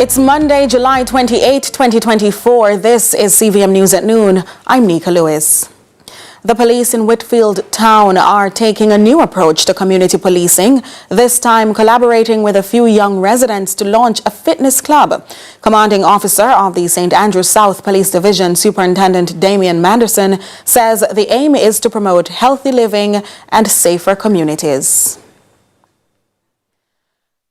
It's Monday, July 28, 2024. This is CVM News at Noon. I'm Nika Lewis. The police in Whitfield Town are taking a new approach to community policing, this time collaborating with a few young residents to launch a fitness club. Commanding officer of the St. Andrews South Police Division, Superintendent Damian Manderson, says the aim is to promote healthy living and safer communities.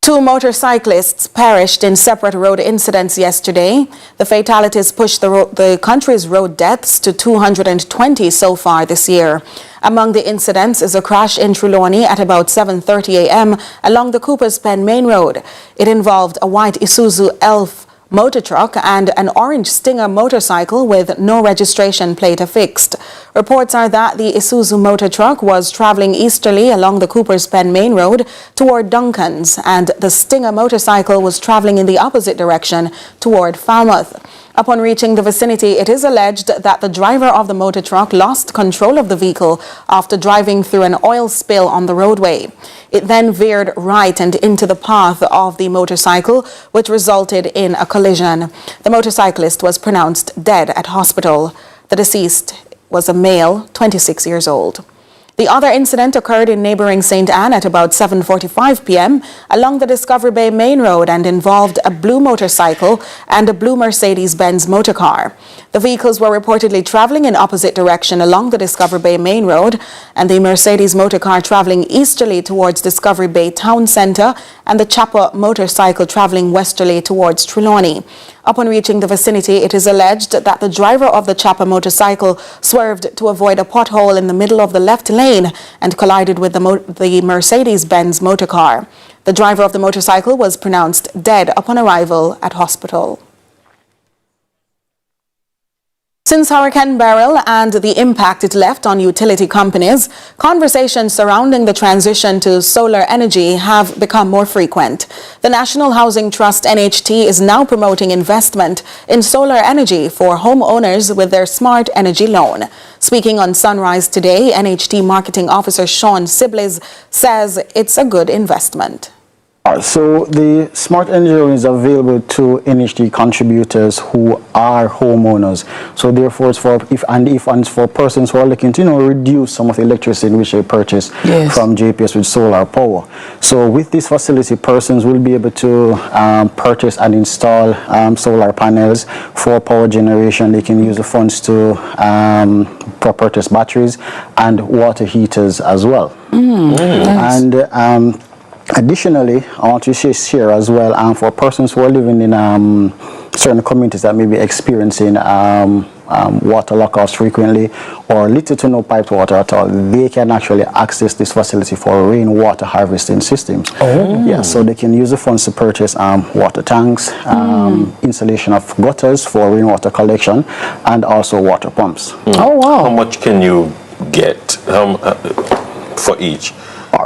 2 motorcyclists perished in separate road incidents yesterday. The fatalities pushed the country's road deaths to 220 so far this year. Among the incidents is a crash in Trelawney at about 7:30 a.m. along the Cooper's Pen Main Road. It involved a white Isuzu Elf motor truck and an orange Stinger motorcycle with no registration plate affixed. Reports are that the Isuzu motor truck was traveling easterly along the Cooper's Pen Main Road toward Duncan's, and the Stinger motorcycle was traveling in the opposite direction toward Falmouth. Upon reaching the vicinity, it is alleged that the driver of the motor truck lost control of the vehicle after driving through an oil spill on the roadway. It then veered right and into the path of the motorcycle, which resulted in a collision. The motorcyclist was pronounced dead at hospital. The deceased was a male, 26 years old. The other incident occurred in neighboring St. Anne at about 7:45 p.m. along the Discovery Bay Main Road and involved a blue motorcycle and a blue Mercedes-Benz motor car. The vehicles were reportedly traveling in opposite direction along the Discovery Bay Main Road, and the Mercedes motor car traveling easterly towards Discovery Bay Town Centre and the Chopper motorcycle traveling westerly towards Trelawney. Upon reaching the vicinity, it is alleged that the driver of the Chopper motorcycle swerved to avoid a pothole in the middle of the left lane and collided with the Mercedes-Benz motor car. The driver of the motorcycle was pronounced dead upon arrival at hospital. Since Hurricane Beryl and the impact it left on utility companies, conversations surrounding the transition to solar energy have become more frequent. The National Housing Trust NHT is now promoting investment in solar energy for homeowners with their Smart Energy Loan. Speaking on Sunrise today, NHT Marketing Officer Sean Sibley's says it's a good investment. So the Smart Energy Loan is available to NHT contributors who are homeowners. So therefore, it's for persons who are looking to reduce some of the electricity which they purchase from JPS with solar power. So with this facility, persons will be able to purchase and install solar panels for power generation. They can use the funds to purchase batteries and water heaters as well. Nice. And additionally, I want to share as well, for persons who are living in certain communities that may be experiencing water lockouts frequently or little to no piped water at all, they can actually access this facility for rainwater harvesting systems. So they can use the funds to purchase water tanks, installation of gutters for rainwater collection, and also water pumps. Oh, wow. How much can you get for each?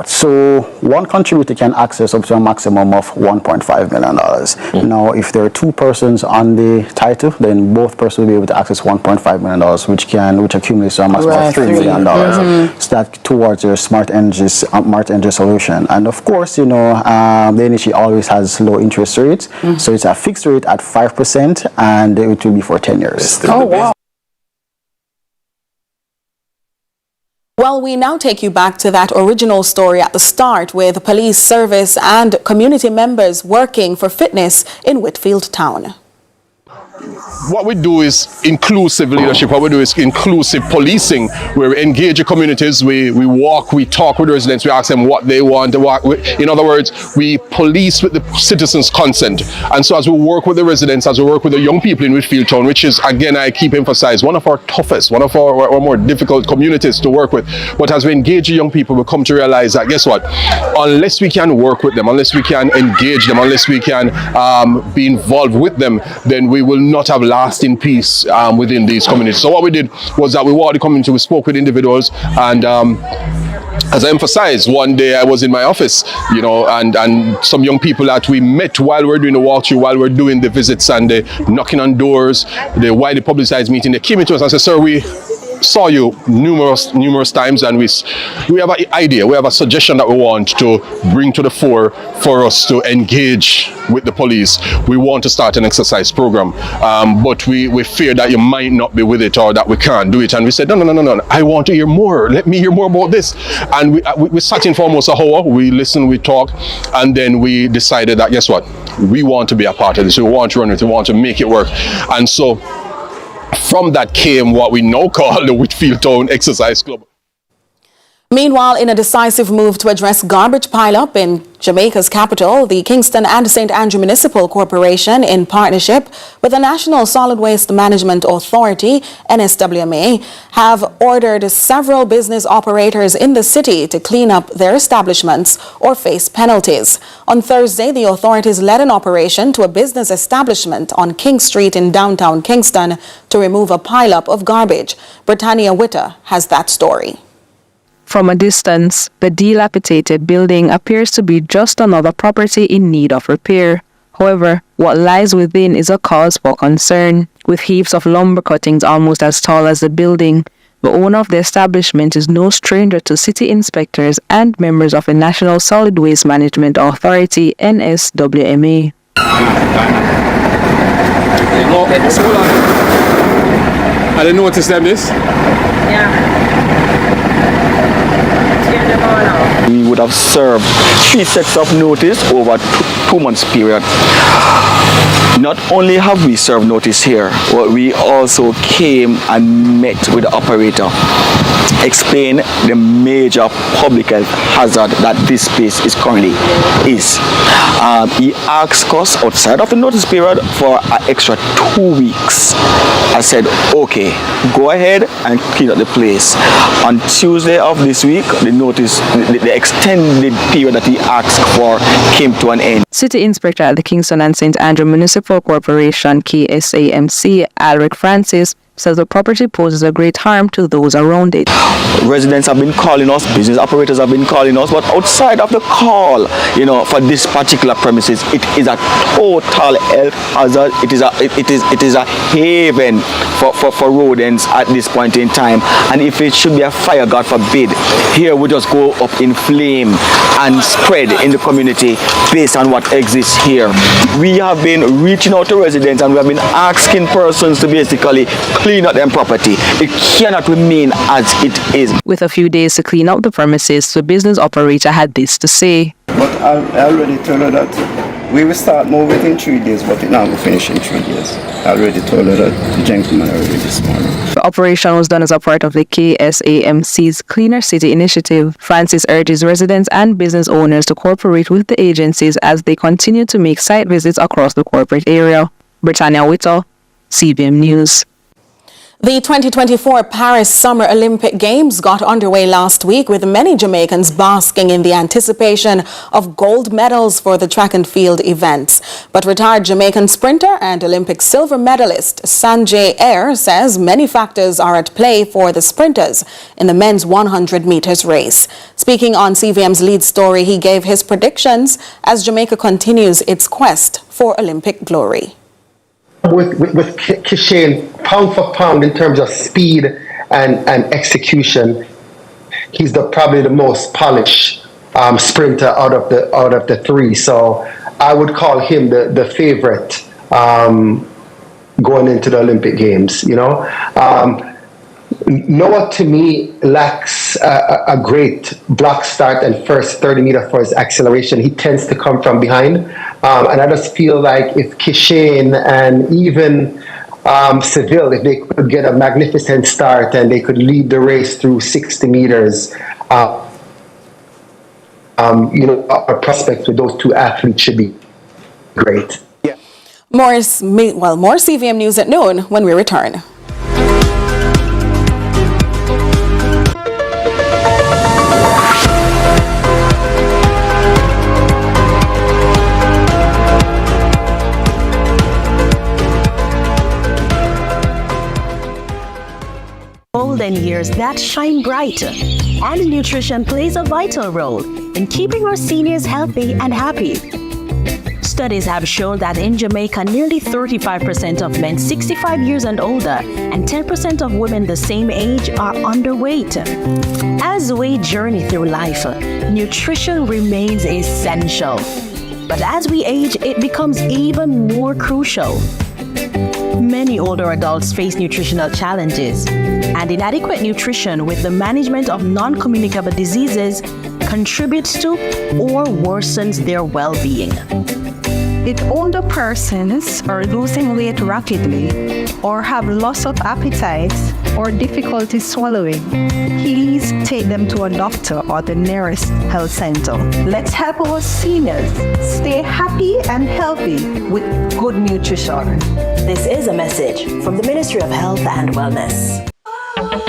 So one contributor can access up to a maximum of $1.5 million. Now, if there are 2 persons on the title, then both persons will be able to access $1.5 million, which accumulates to a maximum of $3 million. So that towards your smart energy solution. And of course, the NHE always has low interest rates. So it's a fixed rate at 5%, and it will be for 10 years. Oh, wow. Well, we now take you back to that original story at the start with police service and community members working for fitness in Whitfield Town. What we do is inclusive leadership. What we do is inclusive policing, where we engage the communities, we walk, we talk with residents, we ask them what they want. In other words, we police with the citizens' consent. And so as we work with the residents, as we work with the young people in Whitfield Town, which is, again, I keep emphasizing, one of our toughest, one of our more difficult communities to work with. But as we engage the young people, we come to realize that, guess what? Unless we can work with them, unless we can engage them, unless we can be involved with them, then we will not have lasting peace within these communities. So what we did was that we walked the community, we spoke with individuals, and as I emphasized, one day I was in my office, and some young people that we met while we're doing the walkthrough, while we're doing the visits and the knocking on doors, the widely publicized meeting, they came into us and said, sir, saw you numerous times, and we have an idea, we have a suggestion that we want to bring to the fore for us to engage with the police. We want to start an exercise program, but we fear that you might not be with it or that we can't do it. And we said, no, I want to hear more. Let me hear more about this. And we sat in for almost an hour. We listened, we talked, and then we decided that, guess what? We want to be a part of this. We want to run it. We want to make it work. And so from that came what we now call the Whitfield Town Exercise Club. Meanwhile, in a decisive move to address garbage pileup in Jamaica's capital, the Kingston and St. Andrew Municipal Corporation, in partnership with the National Solid Waste Management Authority, NSWMA, have ordered several business operators in the city to clean up their establishments or face penalties. On Thursday, the authorities led an operation to a business establishment on King Street in downtown Kingston to remove a pileup of garbage. Britannia Witter has that story. From a distance, the dilapidated building appears to be just another property in need of repair. However, what lies within is a cause for concern. With heaps of lumber cuttings almost as tall as the building, the owner of the establishment is no stranger to city inspectors and members of the National Solid Waste Management Authority, NSWMA. I didn't notice them this? Yeah. We would have served 3 sets of notice over a 2 months period. Not only have we served notice here, but we also came and met with the operator, explain the major public health hazard that this space is currently is. He asked us outside of the notice period for an extra 2 weeks. I said, okay, go ahead and clean up the place. On Tuesday of this week, the notice, the extended period that he asked for came to an end. City Inspector at the Kingston and St. Andrew Municipal Corporation, KSAMC, Alric Francis, says the property poses a great harm to those around it. Residents have been calling us, business operators have been calling us, but outside of the call, for this particular premises, it is a total health hazard. It is a haven for rodents at this point in time. And if it should be a fire, God forbid, here we just go up in flame and spread in the community based on what exists here. We have been reaching out to residents and we have been asking persons to basically clean up their property. It cannot remain as it is. With a few days to clean up the premises, the business operator had this to say. But I already told her that we will start move within 3 days, but it now will finish in 3 days. I already told her that, the gentleman already this morning. The operation was done as a part of the KSAMC's Cleaner City initiative. Francis urges residents and business owners to cooperate with the agencies as they continue to make site visits across the corporate area. Britannia Witter, CVM News. The 2024 Paris Summer Olympic Games got underway last week with many Jamaicans basking in the anticipation of gold medals for the track and field events. But retired Jamaican sprinter and Olympic silver medalist Sanjay Ayer says many factors are at play for the sprinters in the men's 100 meters race. Speaking on CVM's lead story, he gave his predictions as Jamaica continues its quest for Olympic glory. With Kishane, pound for pound in terms of speed and execution, he's probably the most polished sprinter out of the three. So I would call him the favorite going into the Olympic Games. Noah, to me, lacks a great block start and first 30 meters for his acceleration. He tends to come from behind. And I just feel like if Kishane and even Seville, if they could get a magnificent start and they could lead the race through 60 meters, our prospects with those two athletes should be great. Yeah. More CVM News at noon when we return. Golden years that shine brighter, and nutrition plays a vital role in keeping our seniors healthy and happy. studies have shown that in Jamaica, nearly 35% of men 65 years and older and 10% of women the same age are underweight. As we journey through life, nutrition remains essential. But as we age, it becomes even more crucial. Many older adults face nutritional challenges, and inadequate nutrition with the management of non-communicable diseases contributes to or worsens their well-being. If older persons are losing weight rapidly or have loss of appetite or difficulty swallowing, please take them to a doctor or the nearest health center. Let's help our seniors stay happy and healthy with good nutrition. This is a message from the Ministry of Health and Wellness.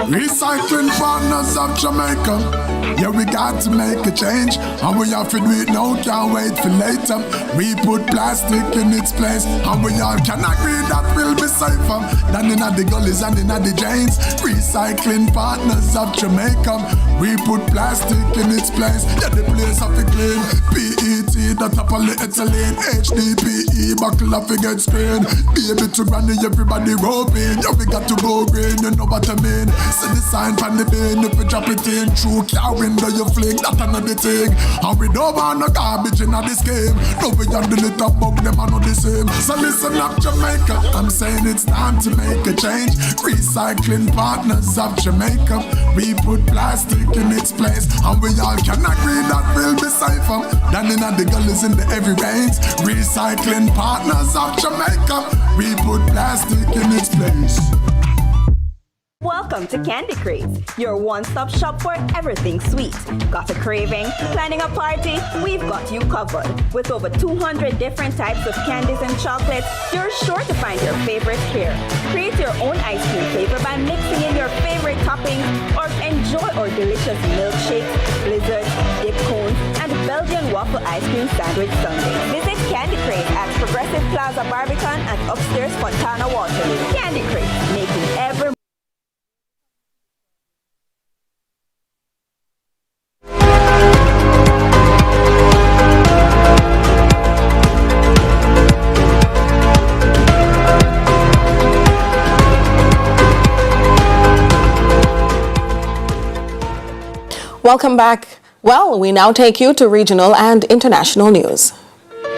Recycling Partners of Jamaica. Yeah, we got to make a change, and we have to do it now, can't wait for later. We put plastic in its place, and we all can agree that we'll be safer than in the gullies and in the drains. Recycling Partners of Jamaica. We put plastic in its place, yeah, the place have to clean. PET, that up polyethylene, HDPE, buckle up to get screen. Baby to granny, everybody roping. Yeah, we got to go green, you know what I mean. See the sign from the bin, if we drop it in, true car window you flick, that another thing. And we don't want no garbage in this game. No, we are the little bug, them are not the same. So listen up Jamaica, I'm saying it's time to make a change. Recycling Partners of Jamaica. We put plastic in its place, and we all can agree that we'll be safer than in the gullies in the every rains. Recycling Partners of Jamaica. We put plastic in its place. Welcome to Candy Crates, your one-stop shop for everything sweet. Got a craving? Planning a party? We've got you covered. With over 200 different types of candies and chocolates, you're sure to find your favorite here. Create your own ice cream flavor by mixing in your favorite toppings, or enjoy our delicious milkshakes, blizzards, dip cones, and Belgian waffle ice cream sandwich sundaes. Visit Candy Crate at Progressive Plaza Barbican and upstairs Fontana Waterloo. Candy Crate, making every Welcome back. Well, we now take you to regional and international news. We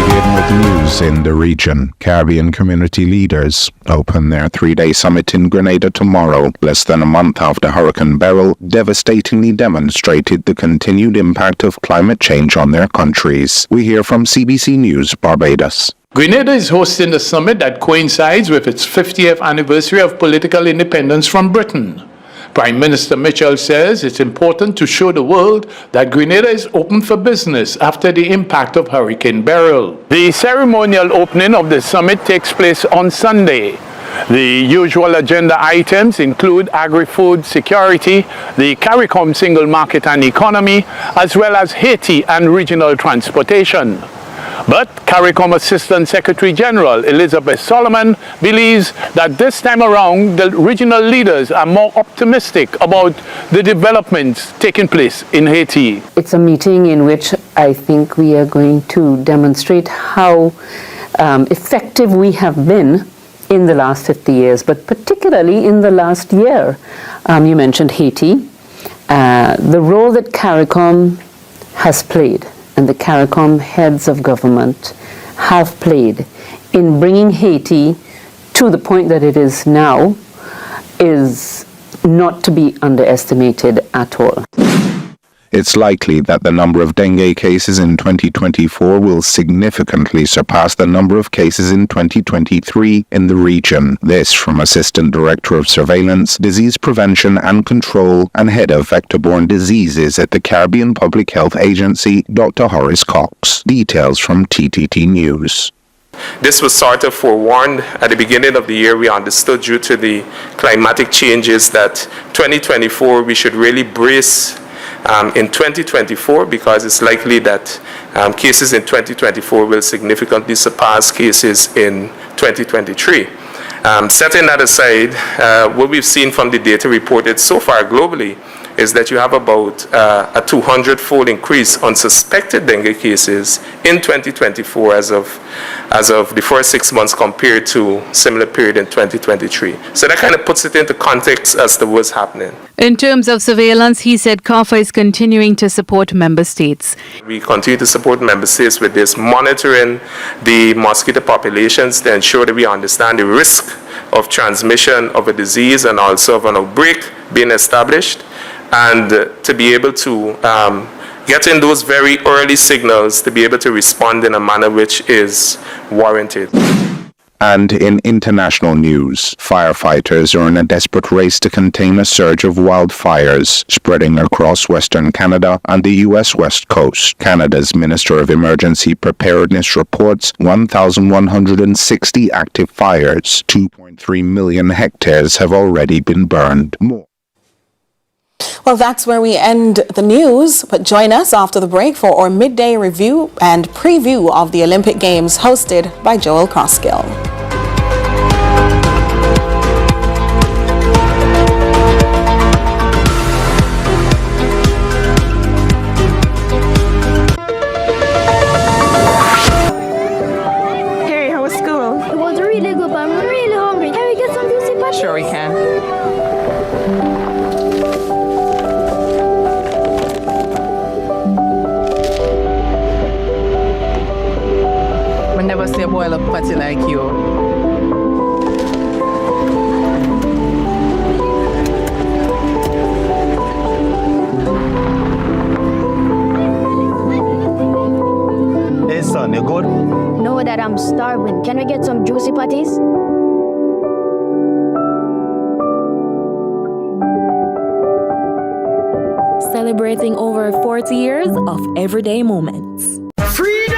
begin with news in the region. Caribbean community leaders open their three-day summit in Grenada tomorrow, less than a month after Hurricane Beryl devastatingly demonstrated the continued impact of climate change on their countries. We hear from CBC News, Barbados. Grenada is hosting the summit that coincides with its 50th anniversary of political independence from Britain. Prime Minister Mitchell says it's important to show the world that Grenada is open for business after the impact of Hurricane Beryl. The ceremonial opening of the summit takes place on Sunday. The usual agenda items include agri-food security, the CARICOM single market and economy, as well as Haiti and regional transportation. But CARICOM Assistant Secretary General Elizabeth Solomon believes that this time around the regional leaders are more optimistic about the developments taking place in Haiti. It's a meeting in which I think we are going to demonstrate how effective we have been in the last 50 years, but particularly in the last year. You mentioned Haiti, the role that CARICOM has played and the CARICOM heads of government have played in bringing Haiti to the point that it is now is not to be underestimated at all. It's likely that the number of dengue cases in 2024 will significantly surpass the number of cases in 2023 in the region. This from Assistant Director of Surveillance, Disease Prevention and Control and Head of Vector-Borne Diseases at the Caribbean Public Health Agency, Dr. Horace Cox. Details from TTT News. This was sort of forewarned at the beginning of the year. We understood due to the climatic changes that 2024 we should really brace in 2024 because it's likely that cases in 2024 will significantly surpass cases in 2023. Setting that aside, what we've seen from the data reported so far globally is that you have about a 200-fold increase on suspected dengue cases in 2024 as of the first 6 months compared to similar period in 2023. So that kind of puts it into context as to what's happening. In terms of surveillance, he said CARFA is continuing to support member states. We continue to support member states with this, monitoring the mosquito populations to ensure that we understand the risk of transmission of a disease and also of an outbreak being established, and to be able to get in those very early signals to be able to respond in a manner which is warranted. And in international news, firefighters are in a desperate race to contain a surge of wildfires spreading across Western Canada and the U.S. West Coast. Canada's Minister of Emergency Preparedness reports 1,160 active fires. 2.3 million hectares have already been burned. More. Well, that's where we end the news, but join us after the break for our midday review and preview of the Olympic Games hosted by Joel Crosskill. Hey, how was school? It was really good, but I'm really hungry. Can we get some juicy pasta? Sure we can. I never see a boil up patty like you. Hey son, you good? No, Dad, I'm starving. Can we get some juicy patties? Celebrating over 40 years of everyday moments. Freedom!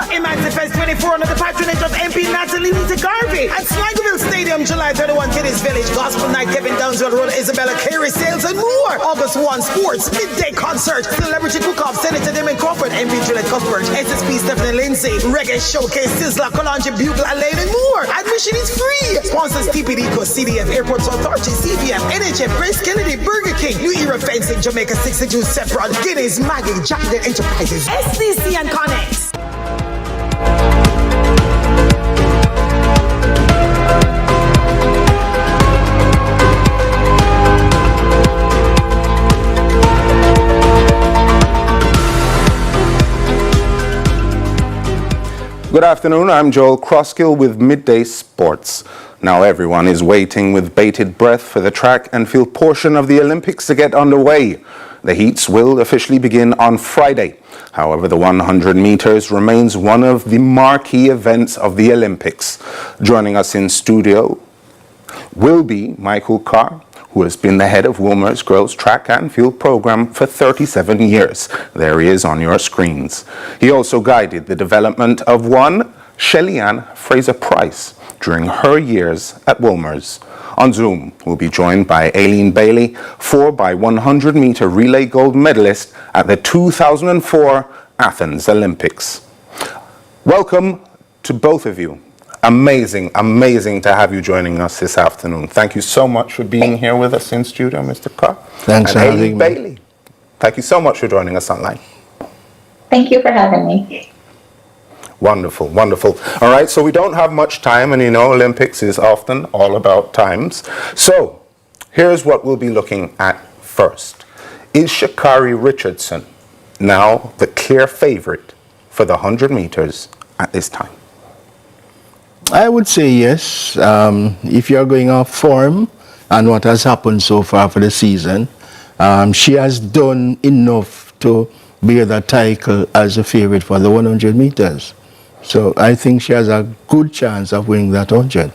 Emancipate 24 under the patronage of MP Natalie Garvey at Sligoville Stadium, July 31, Kiddies Village, Gospel Night, Kevin Downsville Road, Isabella Carey, Sales and more. August 1, Sports, Midday Concert, Celebrity Cook-Off, Senator Damon Crawford, MP Juliet Cuthbert, SSP Stephanie Lindsay, Reggae Showcase, Sizzla, Kalonji, Bugle, Elaine and more. Admission is free. Sponsors TPD, CDF, Airports Authority, CVM, NHF, Grace Kennedy, Burger King, New Era Fencing, Jamaica 62, Sephron, Guinness, Maggie, Jackden Enterprises, SDC and Connex. Good afternoon, I'm Joel Crosskill with Midday Sports. Now everyone is waiting with bated breath for the track and field portion of the Olympics to get underway. The heats will officially begin on Friday. However, the 100 meters remains one of the marquee events of the Olympics. Joining us in studio will be Michael Carr, who has been the head of Wilmer's Girls Track and Field Program for 37 years. There he is on your screens. He also guided the development of one Shelly-Ann Fraser-Price during her years at Wilmer's. On Zoom, we'll be joined by Aileen Bailey, 4x100 meter relay gold medalist at the 2004 Athens Olympics. Welcome to both of you. Amazing to have you joining us this afternoon. Thank you so much for being here with us in studio, Mr. Carr. Thanks for having me. Aileen Bailey, thank you so much for joining us online. Thank you for having me. Wonderful. All right, so we don't have much time, and you know Olympics is often all about times. So here's what we'll be looking at first. Is Sha'Carri Richardson now the clear favorite for the 100 meters at this time? I would say yes. If you're going off form and what has happened so far for the season, she has done enough to bear the title as a favorite for the 100 meters. So I think she has a good chance of winning that 100.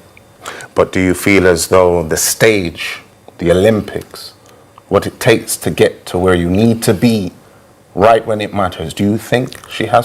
But do you feel as though the stage, the Olympics, what it takes to get to where you need to be right when it matters, do you think she has